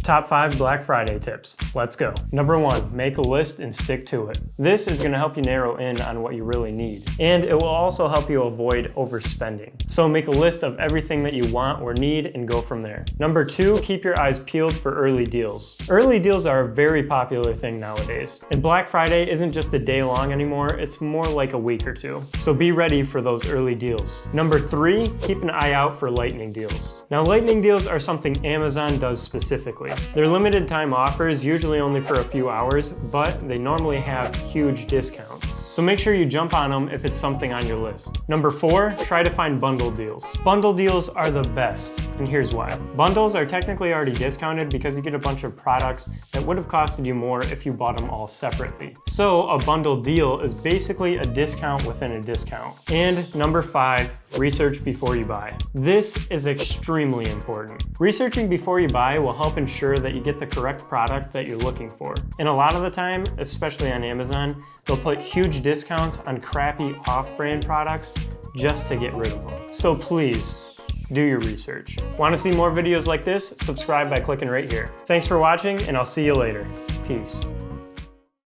Top 5 Black Friday tips. Let's go. Number 1, make a list and stick to it. This is going to help you narrow in on what you really need, and it will also help you avoid overspending. So make a list of everything that you want or need and go from there. Number 2, keep your eyes peeled for early deals. Early deals are a very popular thing nowadays, and Black Friday isn't just a day long anymore, it's more like a week or two. So be ready for those early deals. Number 3, keep an eye out for lightning deals. Now, lightning deals are something Amazon does specifically. They're limited time offers, usually only for a few hours, but they normally have huge discounts. So make sure you jump on them if it's something on your list. Number 4, try to find bundle deals. Bundle deals are the best, and here's why. Bundles are technically already discounted because you get a bunch of products that would have costed you more if you bought them all separately. So a bundle deal is basically a discount within a discount. And number 5, research before you buy. This is extremely important. Researching before you buy will help ensure that you get the correct product that you're looking for. And a lot of the time, especially on Amazon, they'll put huge discounts on crappy off-brand products just to get rid of them. So please, do your research. Want to see more videos like this? Subscribe by clicking right here. Thanks for watching, and I'll see you later. Peace.